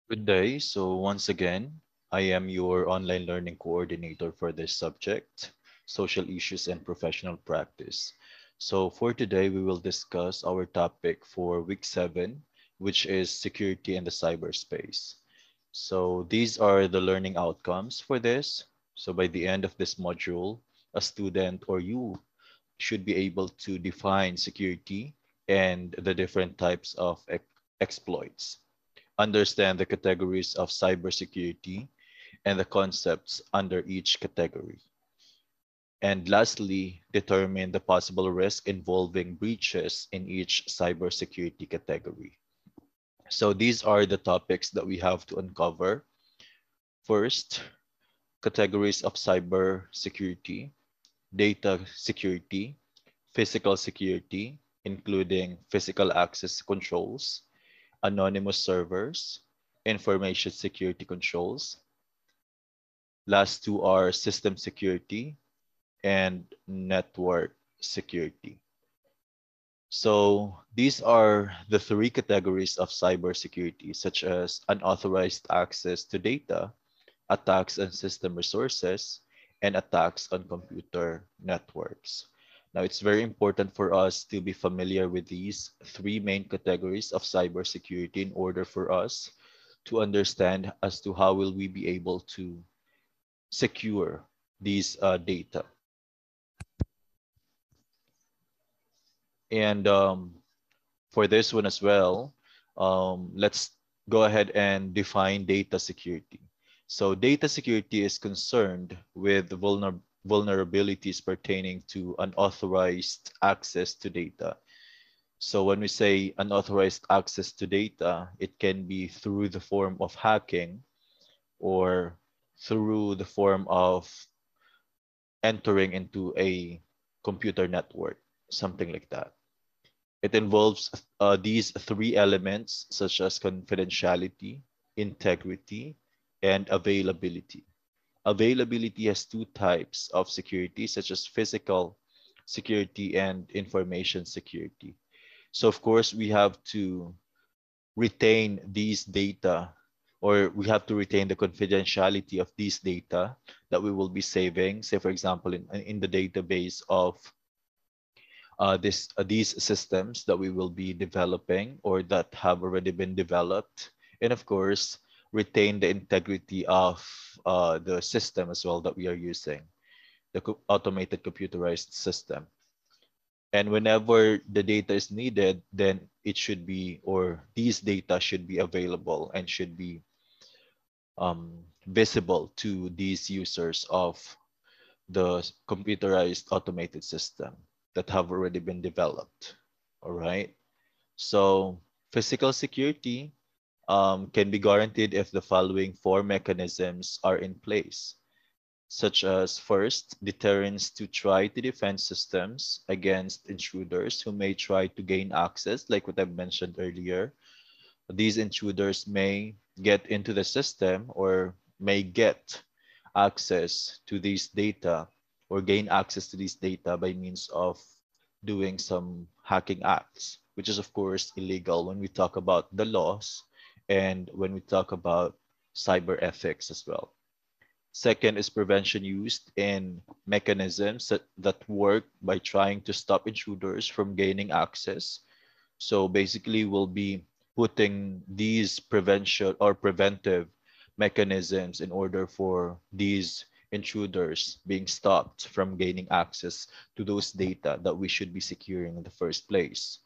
Good day. So once again, I am your online learning coordinator for this subject, social issues and professional practice. So for today, we will discuss our topic for week 7, which is security in the cyberspace. So these are the learning outcomes for this. So by the end of this module, a student or you should be able to define security and the different types of exploits, understand the categories of cybersecurity and the concepts under each category. And lastly, determine the possible risk involving breaches in each cybersecurity category. So these are the topics that we have to uncover. First, categories of cybersecurity, data security, physical security, including physical access controls, anonymous servers, information security controls. Last two are system security and network security. So these are the three categories of cybersecurity, such as unauthorized access to data, attacks on system resources, and attacks on computer networks. Now, it's very important for us to be familiar with these three main categories of cybersecurity in order for us to understand as to how will we be able to secure these data. And for this one as well, let's go ahead and define data security. So data security is concerned with the vulnerabilities pertaining to unauthorized access to data. So when we say unauthorized access to data, it can be through the form of hacking or through the form of entering into a computer network, something like that. It involves these three elements such as confidentiality, integrity, and availability. Availability has two types of security, such as physical security and information security. So of course, we have to retain these data, or we have to retain the confidentiality of these data that we will be saving, say for example, in the database of these systems that we will be developing or that have already been developed, and of course retain the integrity of the system as well that we are using, the automated computerized system. And whenever the data is needed, then it should be, or these data should be available and should be visible to these users of the computerized automated system that have already been developed. All right. So physical security can be guaranteed if the following four mechanisms are in place, such as first, deterrence to try to defend systems against intruders who may try to gain access, like what I've mentioned earlier. These intruders may get into the system or may get access to these data or gain access to these data by means of doing some hacking acts, which is of course illegal when we talk about the laws and when we talk about cyber ethics as well. Second is prevention used in mechanisms that work by trying to stop intruders from gaining access. So basically we'll be putting these prevention or preventive mechanisms in order for these intruders being stopped from gaining access to those data that we should be securing in the first place.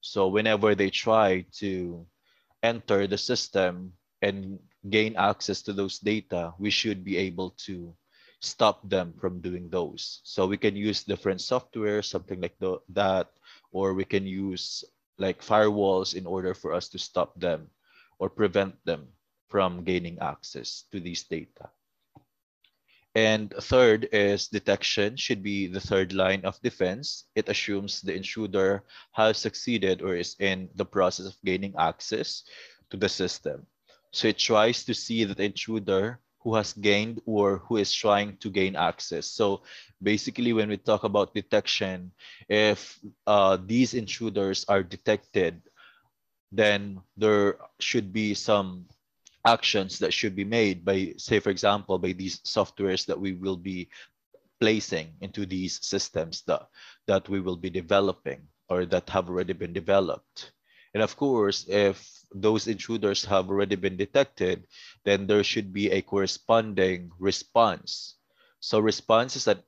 So whenever they try to enter the system and gain access to those data, we should be able to stop them from doing those. So we can use different software, something like that, or we can use like firewalls in order for us to stop them or prevent them from gaining access to these data. And third is detection should be the third line of defense. It assumes the intruder has succeeded or is in the process of gaining access to the system. So it tries to see that intruder who has gained or who is trying to gain access. So basically, when we talk about detection, if these intruders are detected, then there should be some actions that should be made by, say, for example, by these softwares that we will be placing into these systems that we will be developing or that have already been developed. And of course, if those intruders have already been detected, then there should be a corresponding response. So response is an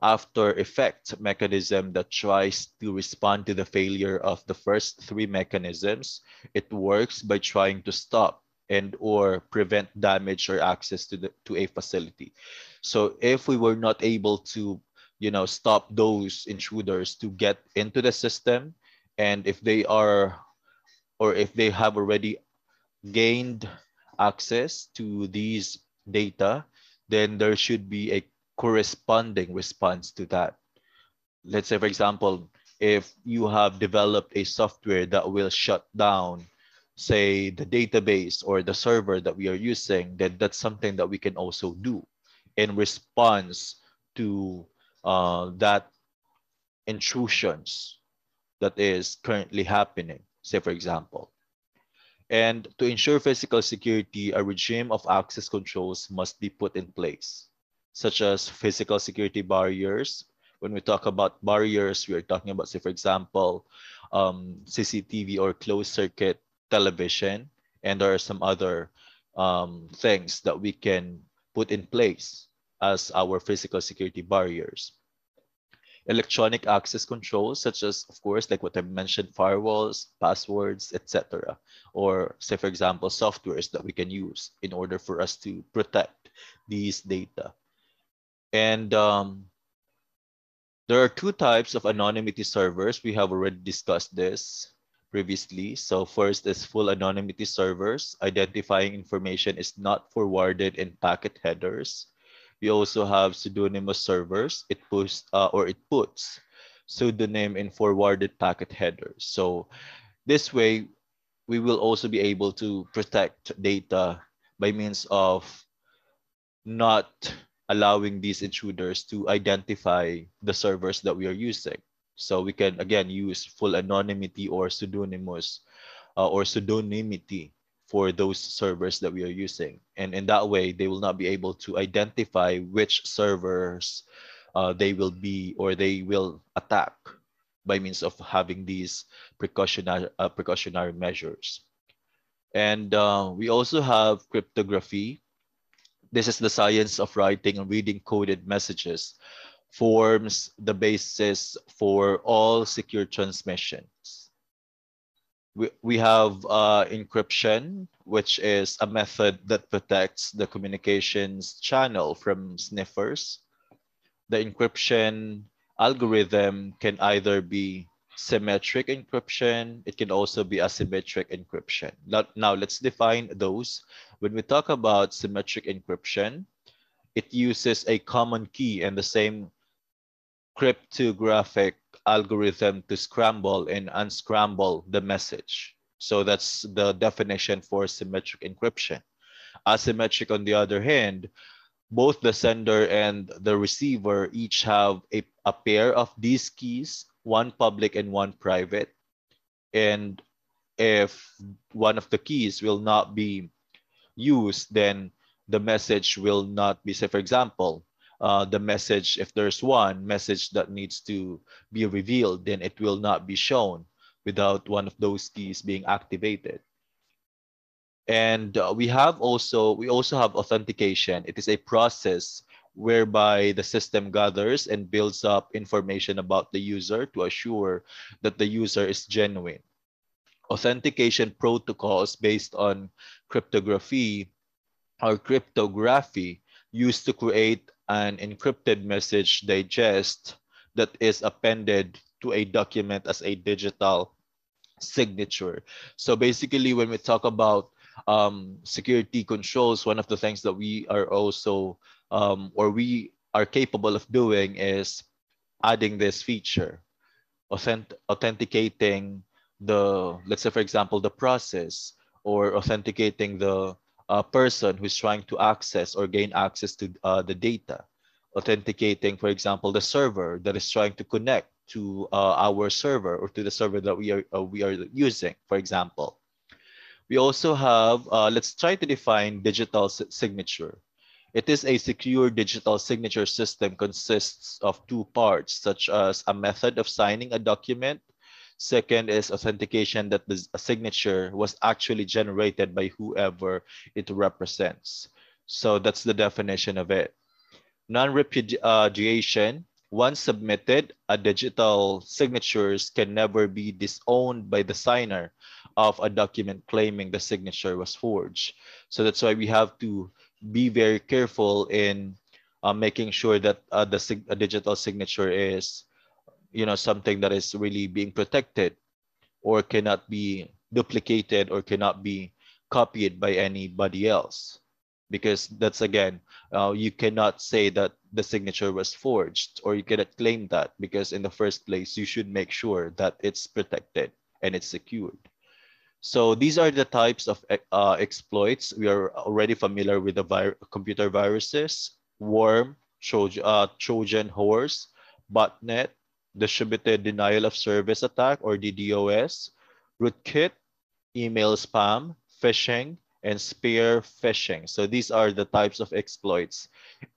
after effect mechanism that tries to respond to the failure of the first three mechanisms. It works by trying to stop and or prevent damage or access to a facility. So if we were not able to, stop those intruders to get into the system, and if they are or if they have already gained access to these data, then there should be a corresponding response to that. Let's say, for example, if you have developed a software that will shut down, say, the database or the server that we are using, then that's something that we can also do in response to that intrusions that is currently happening, say, for example. And to ensure physical security, a regime of access controls must be put in place, such as physical security barriers. When we talk about barriers, we are talking about, say, for example, CCTV or closed circuit television. And there are some other things that we can put in place as our physical security barriers. Electronic access controls, such as, of course, like what I mentioned, firewalls, passwords, etc. Or, say, for example, softwares that we can use in order for us to protect these data. And there are two types of anonymity servers. We have already discussed this previously. So first is full anonymity servers. Identifying information is not forwarded in packet headers. We also have pseudonymous servers. It puts pseudonym in forwarded packet headers. So this way, we will also be able to protect data by means of not allowing these intruders to identify the servers that we are using. So we can again use full anonymity or pseudonymous or pseudonymity for those servers that we are using. And in that way, they will not be able to identify which servers they will be or they will attack by means of having these precautionary measures. And we also have cryptography. This is the science of writing and reading coded messages, forms the basis for all secure transmissions. We have encryption, which is a method that protects the communications channel from sniffers. The encryption algorithm can either be symmetric encryption, it can also be asymmetric encryption. Now let's define those. When we talk about symmetric encryption, it uses a common key and the same cryptographic algorithm to scramble and unscramble the message. So that's the definition for symmetric encryption. Asymmetric, on the other hand, both the sender and the receiver each have a pair of these keys, one public and one private. And if one of the keys will not be used, then the message will not be, say, for example, the message, if there's one message that needs to be revealed, then it will not be shown without one of those keys being activated. And we also have authentication. It is a process whereby the system gathers and builds up information about the user to assure that the user is genuine. Authentication protocols based on cryptography used to create an encrypted message digest that is appended to a document as a digital signature. So basically, when we talk about security controls, one of the things that we are also or we are capable of doing is adding this feature, authenticating the, let's say, for example, the process, or authenticating the person who's trying to access or gain access to the data, authenticating, for example, the server that is trying to connect to our server or to the server that we are using, for example. We also have, let's try to define digital signature. It is a secure digital signature system consists of two parts, such as a method of signing a document. Second is authentication that the signature was actually generated by whoever it represents. So that's the definition of it. Non-repudiation. Once submitted, a digital signatures can never be disowned by the signer of a document claiming the signature was forged. So that's why we have to be very careful in making sure that a digital signature is, something that is really being protected or cannot be duplicated or cannot be copied by anybody else. Because that's again, you cannot say that the signature was forged or you cannot claim that because in the first place, you should make sure that it's protected and it's secured. So these are the types of exploits. We are already familiar with the computer viruses, worm, Trojan horse, botnet, distributed denial of service attack or DDoS, rootkit, email spam, phishing, and spear phishing. So these are the types of exploits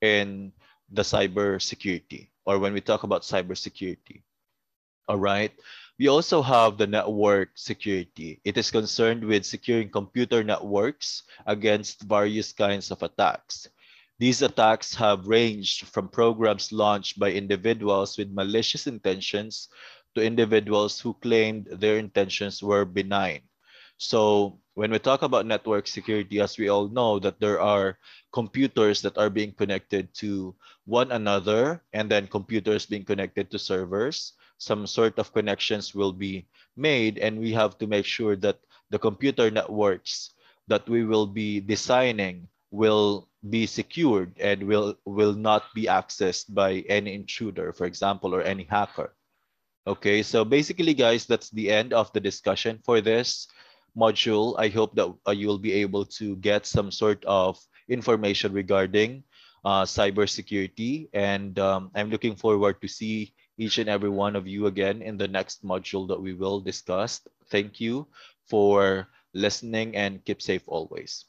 in the cybersecurity or when we talk about cybersecurity. All right. We also have the network security. It is concerned with securing computer networks against various kinds of attacks. These attacks have ranged from programs launched by individuals with malicious intentions to individuals who claimed their intentions were benign. So when we talk about network security, as we all know that there are computers that are being connected to one another and then computers being connected to servers, some sort of connections will be made and we have to make sure that the computer networks that we will be designing will be secured and will not be accessed by any intruder, for example, or any hacker. Okay, so basically, guys, that's the end of the discussion for this module. I hope that you will be able to get some sort of information regarding cybersecurity, and I'm looking forward to see each and every one of you again in the next module that we will discuss. Thank you for listening and keep safe always.